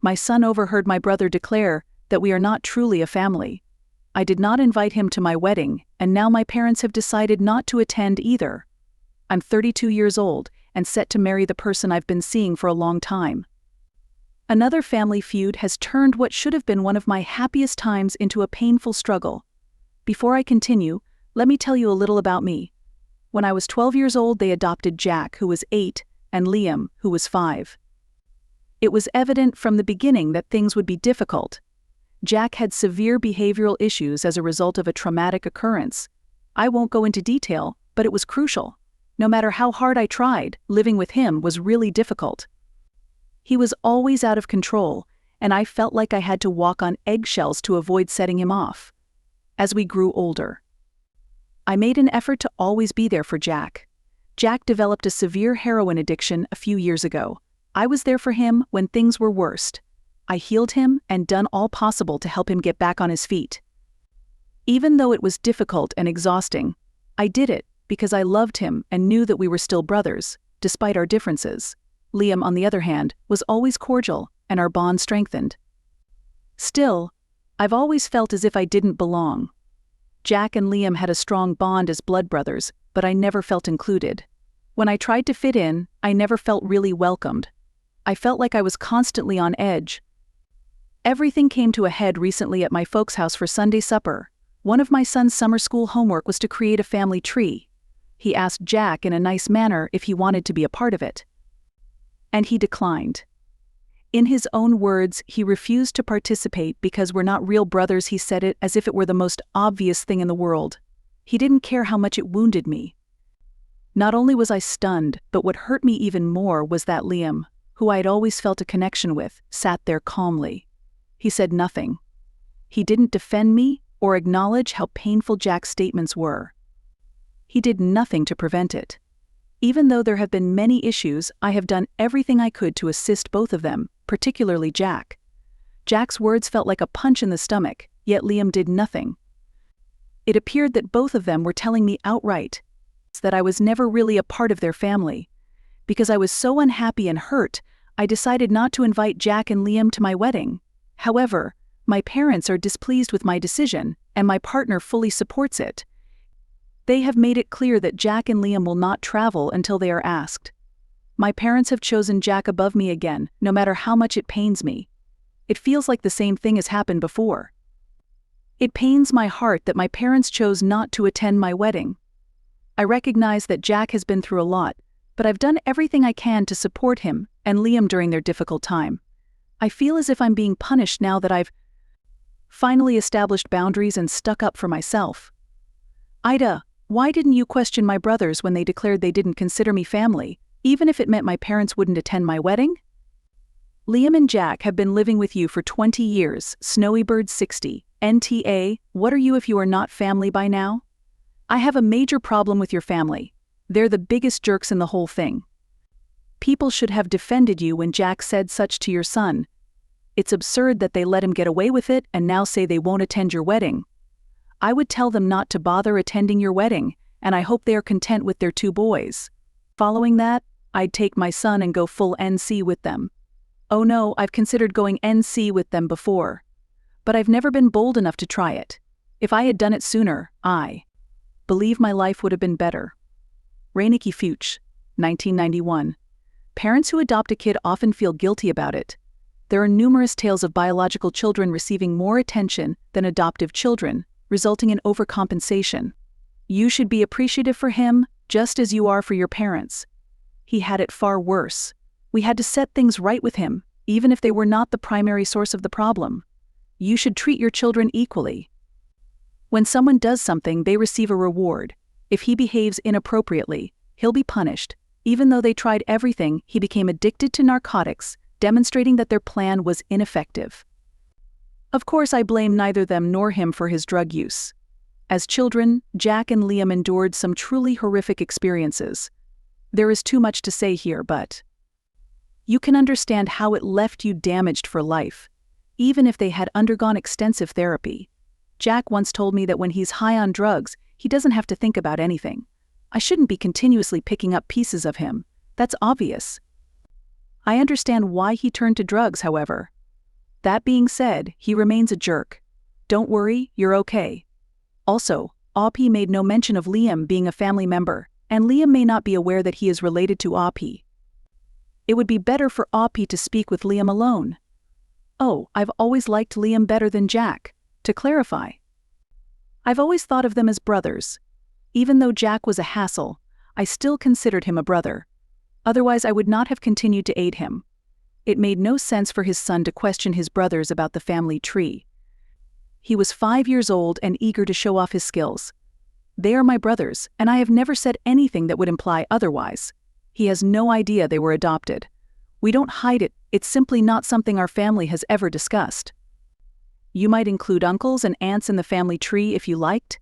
My son overheard my brother declare that we are not truly a family. I did not invite him to my wedding, and now my parents have decided not to attend either. I'm 32 years old and set to marry the person I've been seeing for a long time. Another family feud has turned what should have been one of my happiest times into a painful struggle. Before I continue, let me tell you a little about me. When I was 12 years old, they adopted Jack, who was 8, and Liam, who was 5. It was evident from the beginning that things would be difficult. Jack had severe behavioral issues as a result of a traumatic occurrence. I won't go into detail, but it was crucial. No matter how hard I tried, living with him was really difficult. He was always out of control, and I felt like I had to walk on eggshells to avoid setting him off. As we grew older, I made an effort to always be there for Jack. Jack developed a severe heroin addiction a few years ago. I was there for him when things were worst. I healed him and done all possible to help him get back on his feet. Even though it was difficult and exhausting, I did it because I loved him and knew that we were still brothers, despite our differences. Liam, on the other hand, was always cordial, and our bond strengthened. Still, I've always felt as if I didn't belong. Jack and Liam had a strong bond as blood brothers, but I never felt included. When I tried to fit in, I never felt really welcomed. I felt like I was constantly on edge. Everything came to a head recently at my folks' house for Sunday supper. One of my son's summer school homework was to create a family tree. He asked Jack in a nice manner if he wanted to be a part of it, and he declined. In his own words, he refused to participate because we're not real brothers. He said it as if it were the most obvious thing in the world. He didn't care how much it wounded me. Not only was I stunned, but what hurt me even more was that Liam, who I had always felt a connection with, sat there calmly. He said nothing. He didn't defend me or acknowledge how painful Jack's statements were. He did nothing to prevent it. Even though there have been many issues, I have done everything I could to assist both of them, particularly Jack. Jack's words felt like a punch in the stomach, yet Liam did nothing. It appeared that both of them were telling me outright that I was never really a part of their family. Because I was so unhappy and hurt, I decided not to invite Jack and Liam to my wedding. However, my parents are displeased with my decision, and my partner fully supports it. They have made it clear that Jack and Liam will not travel until they are asked. My parents have chosen Jack above me again, no matter how much it pains me. It feels like the same thing has happened before. It pains my heart that my parents chose not to attend my wedding. I recognize that Jack has been through a lot, but I've done everything I can to support him and Liam during their difficult time. I feel as if I'm being punished now that I've finally established boundaries and stuck up for myself. Ida, why didn't you question my brothers when they declared they didn't consider me family, even if it meant my parents wouldn't attend my wedding? Liam and Jack have been living with you for 20 years, Snowybird 60. NTA, what are you if you are not family by now? I have a major problem with your family. They're the biggest jerks in the whole thing. People should have defended you when Jack said such to your son. It's absurd that they let him get away with it and now say they won't attend your wedding. I would tell them not to bother attending your wedding, and I hope they are content with their 2 boys. Following that, I'd take my son and go full NC with them. Oh no, I've considered going NC with them before, but I've never been bold enough to try it. If I had done it sooner, I believe my life would have been better. Reineke Fuchs, 1991. Parents who adopt a kid often feel guilty about it. There are numerous tales of biological children receiving more attention than adoptive children, resulting in overcompensation. You should be appreciative for him, just as you are for your parents. He had it far worse. We had to set things right with him, even if they were not the primary source of the problem. You should treat your children equally. When someone does something, they receive a reward. If he behaves inappropriately, he'll be punished. Even though they tried everything, he became addicted to narcotics, demonstrating that their plan was ineffective. Of course, I blame neither them nor him for his drug use. As children, Jack and Liam endured some truly horrific experiences. There is too much to say here, but you can understand how it left you damaged for life, even if they had undergone extensive therapy. Jack once told me that when he's high on drugs, he doesn't have to think about anything. I shouldn't be continuously picking up pieces of him. That's obvious. I understand why he turned to drugs, however. That being said, he remains a jerk. Don't worry, you're okay. Also, Oppie made no mention of Liam being a family member, and Liam may not be aware that he is related to Oppie. It would be better for Oppie to speak with Liam alone. Oh, I've always liked Liam better than Jack. To clarify, I've always thought of them as brothers. Even though Jack was a hassle, I still considered him a brother. Otherwise, I would not have continued to aid him. It made no sense for his son to question his brothers about the family tree. He was 5 years old and eager to show off his skills. They are my brothers, and I have never said anything that would imply otherwise. He has no idea they were adopted. We don't hide it, it's simply not something our family has ever discussed. You might include uncles and aunts in the family tree if you liked.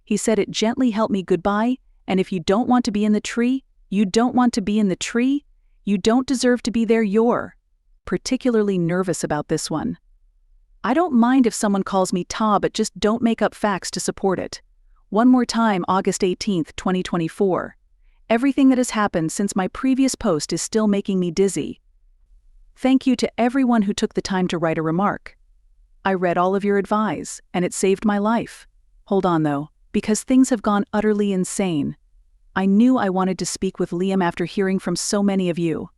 He said it gently helped me goodbye, and if you don't want to be in the tree, you don't want to be in the tree, you don't deserve to be there. You're particularly nervous about this one. I don't mind if someone calls me Ta, but just don't make up facts to support it. One more time, August 18th, 2024. Everything that has happened since my previous post is still making me dizzy. Thank you to everyone who took the time to write a remark. I read all of your advice, and it saved my life. Hold on though, because things have gone utterly insane. I knew I wanted to speak with Liam after hearing from so many of you.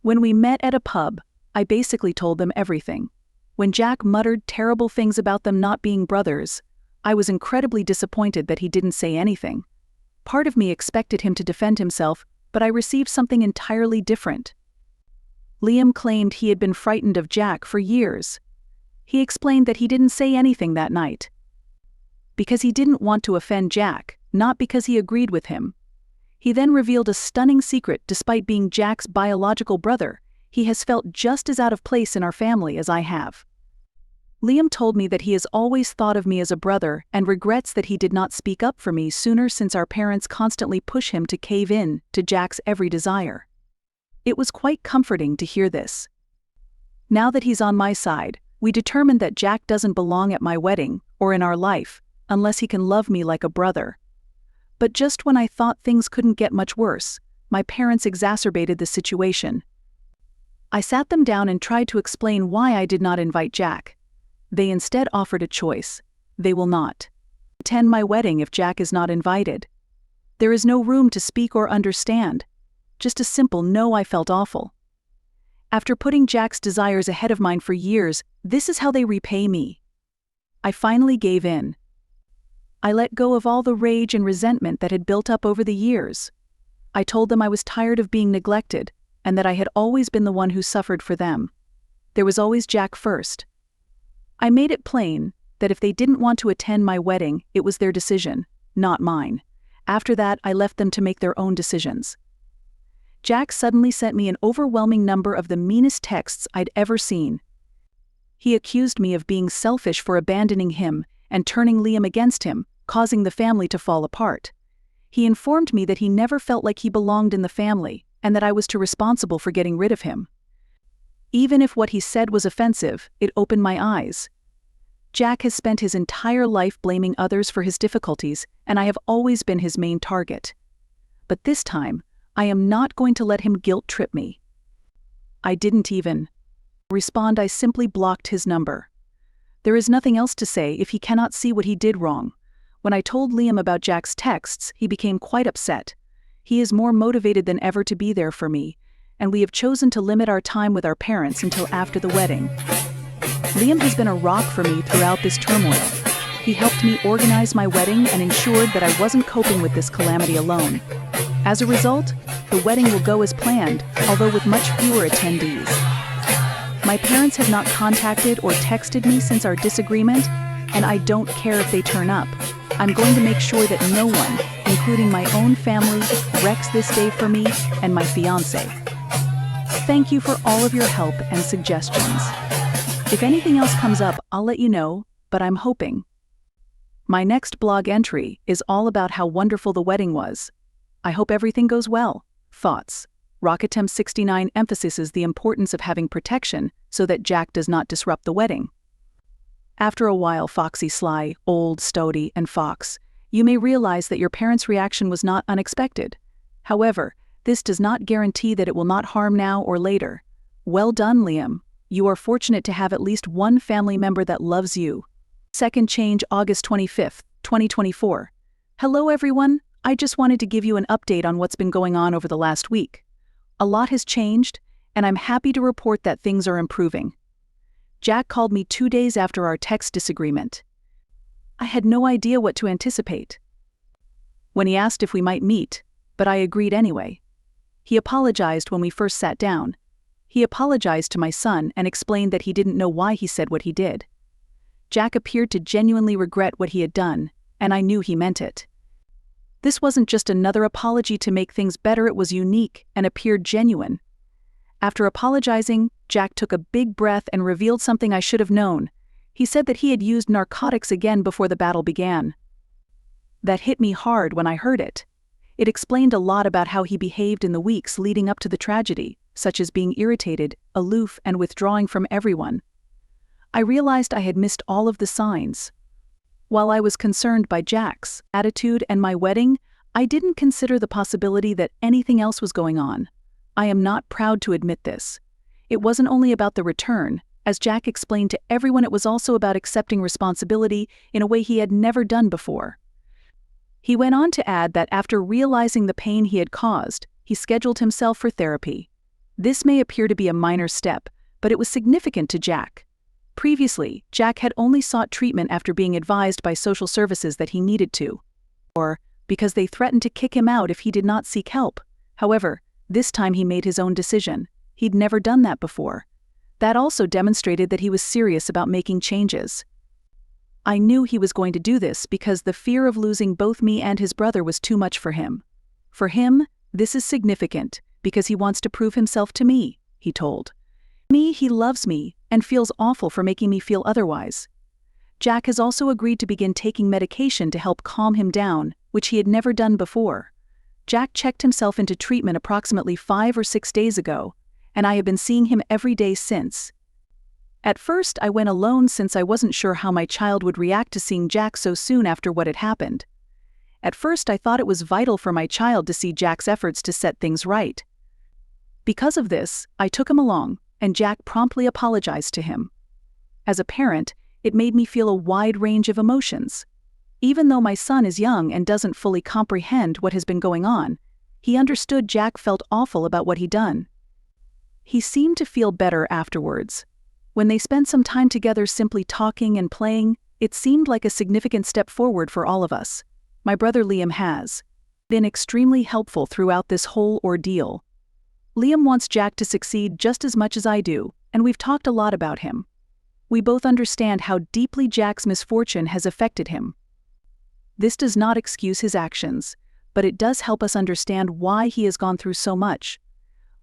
When we met at a pub, I basically told them everything. When Jack muttered terrible things about them not being brothers, I was incredibly disappointed that he didn't say anything. Part of me expected him to defend himself, but I received something entirely different. Liam claimed he had been frightened of Jack for years. He explained that he didn't say anything that night because he didn't want to offend Jack, not because he agreed with him. He then revealed a stunning secret. Despite being Jack's biological brother, he has felt just as out of place in our family as I have. Liam told me that he has always thought of me as a brother and regrets that he did not speak up for me sooner, since our parents constantly push him to cave in to Jack's every desire. It was quite comforting to hear this. Now that he's on my side, we determined that Jack doesn't belong at my wedding or in our life unless he can love me like a brother. But just when I thought things couldn't get much worse, my parents exacerbated the situation. I sat them down and tried to explain why I did not invite Jack. They instead offered a choice. They will not attend my wedding if Jack is not invited. There is no room to speak or understand. Just a simple no. I felt awful. After putting Jack's desires ahead of mine for years, this is how they repay me. I finally gave in. I let go of all the rage and resentment that had built up over the years. I told them I was tired of being neglected, and that I had always been the one who suffered for them. There was always Jack first. I made it plain that if they didn't want to attend my wedding, it was their decision, not mine. After that, I left them to make their own decisions. Jack suddenly sent me an overwhelming number of the meanest texts I'd ever seen. He accused me of being selfish for abandoning him and turning Liam against him, causing the family to fall apart. He informed me that he never felt like he belonged in the family, and that I was too responsible for getting rid of him. Even if what he said was offensive, it opened my eyes. Jack has spent his entire life blaming others for his difficulties, and I have always been his main target. But this time, I am not going to let him guilt-trip me. I didn't even respond. I simply blocked his number. There is nothing else to say if he cannot see what he did wrong. When I told Liam about Jack's texts, he became quite upset. He is more motivated than ever to be there for me, and we have chosen to limit our time with our parents until after the wedding. Liam has been a rock for me throughout this turmoil. He helped me organize my wedding and ensured that I wasn't coping with this calamity alone. As a result, the wedding will go as planned, although with much fewer attendees. My parents have not contacted or texted me since our disagreement, and I don't care if they turn up. I'm going to make sure that no one, including my own family, wrecks this day for me and my fiancé. Thank you for all of your help and suggestions. If anything else comes up, I'll let you know, but I'm hoping. My next blog entry is all about how wonderful the wedding was. I hope everything goes well. Thoughts. Rocketem 69 emphasizes the importance of having protection so that Jack does not disrupt the wedding. After a while, Foxy, Sly, Old, Stody, and Fox, you may realize that your parents' reaction was not unexpected. However, this does not guarantee that it will not harm now or later. Well done, Liam. You are fortunate to have at least one family member that loves you. Second change, August 25th, 2024. Hello everyone, I just wanted to give you an update on what's been going on over the last week. A lot has changed, and I'm happy to report that things are improving. Jack called me 2 days after our text disagreement. I had no idea what to anticipate. When he asked if we might meet, but I agreed anyway. He apologized when we first sat down. He apologized to my son and explained that he didn't know why he said what he did. Jack appeared to genuinely regret what he had done, and I knew he meant it. This wasn't just another apology to make things better, it was unique and appeared genuine. After apologizing, Jack took a big breath and revealed something I should have known. He said that he had used narcotics again before the battle began. That hit me hard when I heard it. It explained a lot about how he behaved in the weeks leading up to the tragedy, such as being irritated, aloof, and withdrawing from everyone. I realized I had missed all of the signs. While I was concerned by Jack's attitude and my wedding, I didn't consider the possibility that anything else was going on. I am not proud to admit this. It wasn't only about the return. As Jack explained to everyone, it was also about accepting responsibility in a way he had never done before. He went on to add that after realizing the pain he had caused, he scheduled himself for therapy. This may appear to be a minor step, but it was significant to Jack. Previously, Jack had only sought treatment after being advised by social services that he needed to, or because they threatened to kick him out if he did not seek help. However, this time he made his own decision. He'd never done that before. That also demonstrated that he was serious about making changes. I knew he was going to do this because the fear of losing both me and his brother was too much for him. For him, this is significant because he wants to prove himself to me, he told me. He loves me and feels awful for making me feel otherwise. Jack has also agreed to begin taking medication to help calm him down, which he had never done before. Jack checked himself into treatment approximately 5 or 6 days ago, and I have been seeing him every day since. At first, I went alone since I wasn't sure how my child would react to seeing Jack so soon after what had happened. At first, I thought it was vital for my child to see Jack's efforts to set things right. Because of this, I took him along, and Jack promptly apologized to him. As a parent, it made me feel a wide range of emotions. Even though my son is young and doesn't fully comprehend what has been going on, he understood Jack felt awful about what he'd done. He seemed to feel better afterwards. When they spent some time together simply talking and playing, it seemed like a significant step forward for all of us. My brother Liam has been extremely helpful throughout this whole ordeal. Liam wants Jack to succeed just as much as I do, and we've talked a lot about him. We both understand how deeply Jack's misfortune has affected him. This does not excuse his actions, but it does help us understand why he has gone through so much.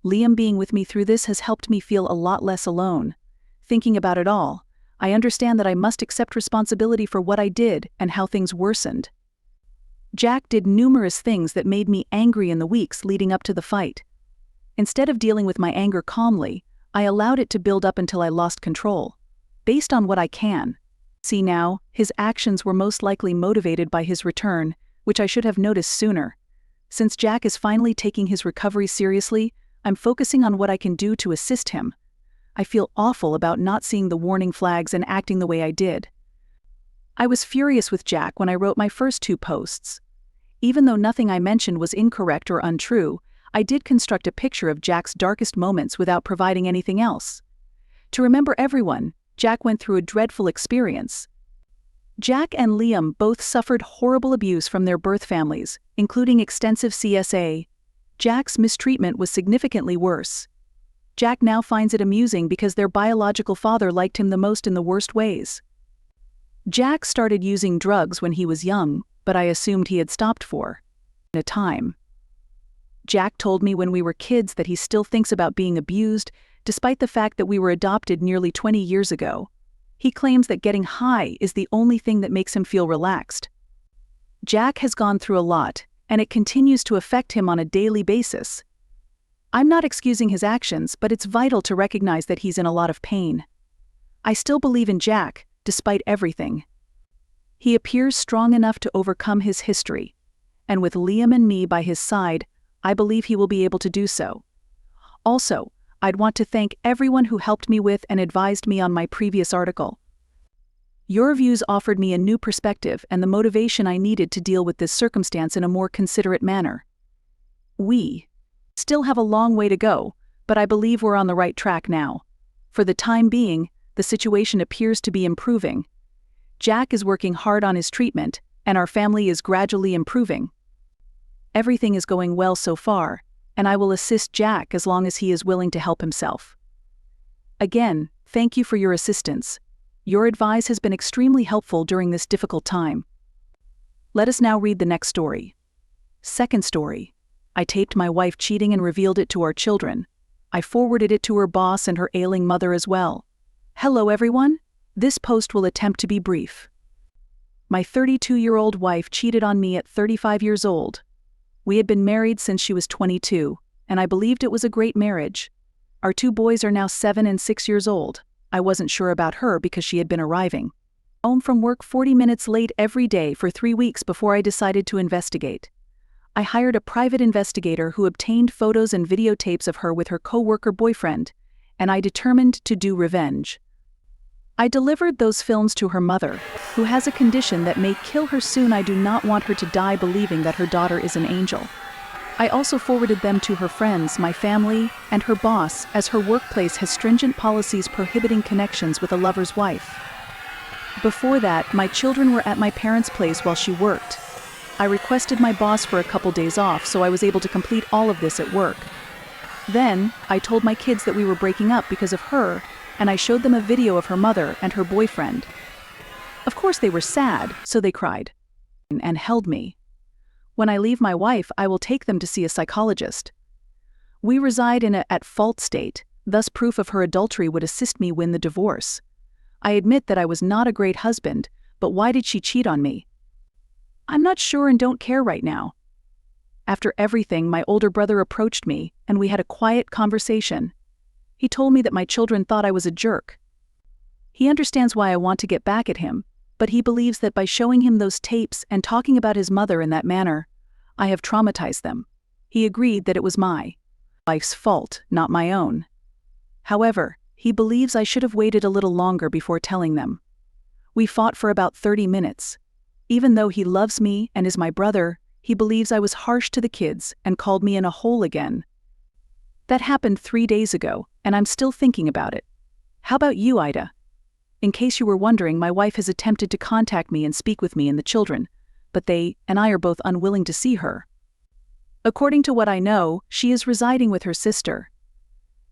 Liam being with me through this has helped me feel a lot less alone. Thinking about it all, I understand that I must accept responsibility for what I did and how things worsened. Jack did numerous things that made me angry in the weeks leading up to the fight. Instead of dealing with my anger calmly, I allowed it to build up until I lost control. Based on what I can see now, his actions were most likely motivated by his return, which I should have noticed sooner. Since Jack is finally taking his recovery seriously, I'm focusing on what I can do to assist him. I feel awful about not seeing the warning flags and acting the way I did. I was furious with Jack when I wrote my first 2 posts. Even though nothing I mentioned was incorrect or untrue, I did construct a picture of Jack's darkest moments without providing anything else. To remember everyone, Jack went through a dreadful experience. Jack and Liam both suffered horrible abuse from their birth families, including extensive CSA. Jack's mistreatment was significantly worse. Jack now finds it amusing because their biological father liked him the most in the worst ways. Jack started using drugs when he was young, but I assumed he had stopped for a time. Jack told me when we were kids that he still thinks about being abused, despite the fact that we were adopted nearly 20 years ago. He claims that getting high is the only thing that makes him feel relaxed. Jack has gone through a lot, and it continues to affect him on a daily basis. I'm not excusing his actions, but it's vital to recognize that he's in a lot of pain. I still believe in Jack, despite everything. He appears strong enough to overcome his history, and with Liam and me by his side, I believe he will be able to do so. Also, I'd want to thank everyone who helped me with and advised me on my previous article. Your views offered me a new perspective and the motivation I needed to deal with this circumstance in a more considerate manner. We still have a long way to go, but I believe we're on the right track now. For the time being, the situation appears to be improving. Jack is working hard on his treatment, and our family is gradually improving. Everything is going well so far, and I will assist Jack as long as he is willing to help himself. Again, thank you for your assistance. Your advice has been extremely helpful during this difficult time. Let us now read the next story. Second story. I taped my wife cheating and revealed it to our children. I forwarded it to her boss and her ailing mother as well. Hello everyone. This post will attempt to be brief. My 32-year-old wife cheated on me at 35 years old. We had been married since she was 22, and I believed it was a great marriage. Our 2 boys are now 7 and 6 years old. I wasn't sure about her because she had been arriving home from work 40 minutes late every day for 3 weeks before I decided to investigate. I hired a private investigator who obtained photos and videotapes of her with her co-worker boyfriend, and I determined to do revenge. I delivered those films to her mother, who has a condition that may kill her soon. I do not want her to die believing that her daughter is an angel. I also forwarded them to her friends, my family, and her boss, as her workplace has stringent policies prohibiting connections with a lover's wife. Before that, my children were at my parents' place while she worked. I requested my boss for a couple days off, so I was able to complete all of this at work. Then, I told my kids that we were breaking up because of her, and I showed them a video of her mother and her boyfriend. Of course they were sad, so they cried and held me. When I leave my wife, I will take them to see a psychologist. We reside in a at-fault state, thus proof of her adultery would assist me win the divorce. I admit that I was not a great husband, but why did she cheat on me? I'm not sure and don't care right now. After everything, my older brother approached me, and we had a quiet conversation. He told me that my children thought I was a jerk. He understands why I want to get back at him, but he believes that by showing him those tapes and talking about his mother in that manner, I have traumatized them. He agreed that it was my wife's fault, not my own. However, he believes I should have waited a little longer before telling them. We fought for about 30 minutes. Even though he loves me and is my brother, he believes I was harsh to the kids and called me in a hole again. That happened 3 days ago, and I'm still thinking about it. How about you, Ida? In case you were wondering, my wife has attempted to contact me and speak with me and the children, but they and I are both unwilling to see her. According to what I know, she is residing with her sister.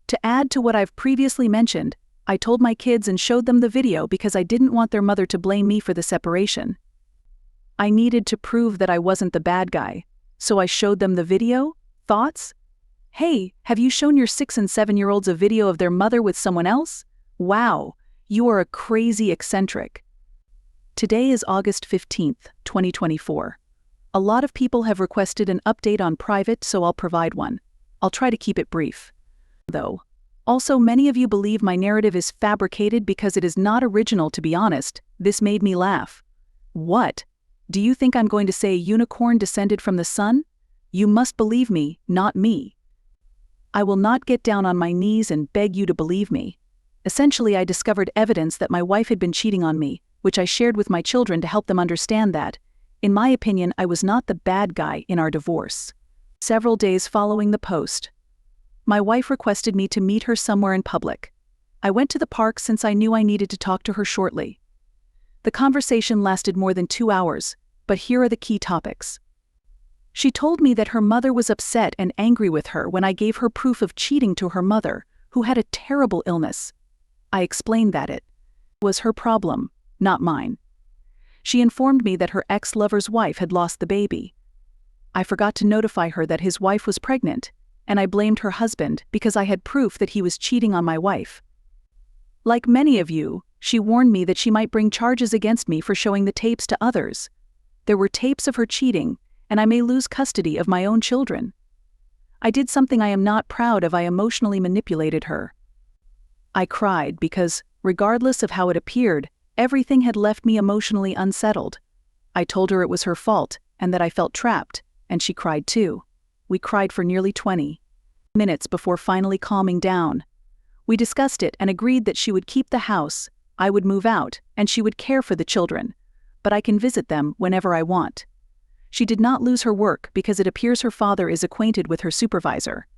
To add to what I've previously mentioned, I told my kids and showed them the video because I didn't want their mother to blame me for the separation. I needed to prove that I wasn't the bad guy, so I showed them the video. Thoughts? Hey, have you shown your 6 and 7-year-olds a video of their mother with someone else? Wow, you are a crazy eccentric. Today is August 15th, 2024. A lot of people have requested an update on private, so I'll provide one. I'll try to keep it brief, though. Also, many of you believe my narrative is fabricated because it is not original. To be honest, this made me laugh. What? Do you think I'm going to say a unicorn descended from the sun? You must believe me, not me. I will not get down on my knees and beg you to believe me. Essentially, I discovered evidence that my wife had been cheating on me, which I shared with my children to help them understand that, in my opinion, I was not the bad guy in our divorce. Several days following the post, my wife requested me to meet her somewhere in public. I went to the park since I knew I needed to talk to her shortly. The conversation lasted more than 2 hours, but here are the key topics. She told me that her mother was upset and angry with her when I gave her proof of cheating to her mother, who had a terrible illness. I explained that it was her problem, not mine. She informed me that her ex-lover's wife had lost the baby. I forgot to notify her that his wife was pregnant, and I blamed her husband because I had proof that he was cheating on my wife. Like many of you, she warned me that she might bring charges against me for showing the tapes to others. There were tapes of her cheating, and I may lose custody of my own children. I did something I am not proud of. I emotionally manipulated her. I cried because, regardless of how it appeared, everything had left me emotionally unsettled. I told her it was her fault and that I felt trapped, and she cried too. We cried for nearly 20 minutes before finally calming down. We discussed it and agreed that she would keep the house, I would move out, and she would care for the children, but I can visit them whenever I want. She did not lose her work because it appears her father is acquainted with her supervisor.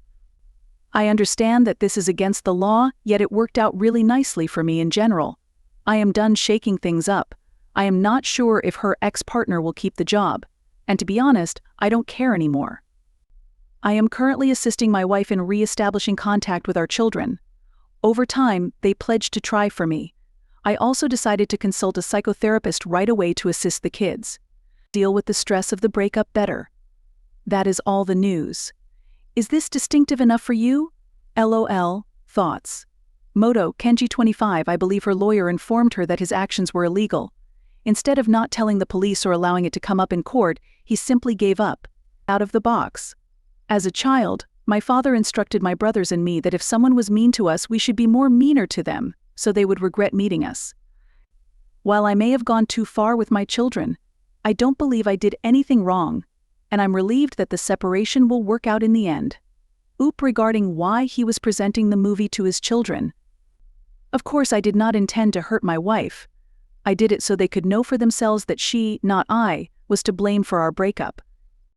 I understand that this is against the law, yet it worked out really nicely for me in general. I am done shaking things up. I am not sure if her ex-partner will keep the job, and to be honest, I don't care anymore. I am currently assisting my wife in re-establishing contact with our children. Over time, they pledged to try for me. I also decided to consult a psychotherapist right away to assist the kids. Deal with the stress of the breakup better. That is all the news. Is this distinctive enough for you? LOL, thoughts. Moto, Kenji 25. I believe her lawyer informed her that his actions were illegal. Instead of not telling the police or allowing it to come up in court, he simply gave up. Out of the box. As a child, my father instructed my brothers and me that if someone was mean to us, we should be more meaner to them, so they would regret meeting us. While I may have gone too far with my children, I don't believe I did anything wrong, and I'm relieved that the separation will work out in the end. Oop, regarding why he was presenting the movie to his children. Of course, I did not intend to hurt my wife. I did it so they could know for themselves that she, not I, was to blame for our breakup.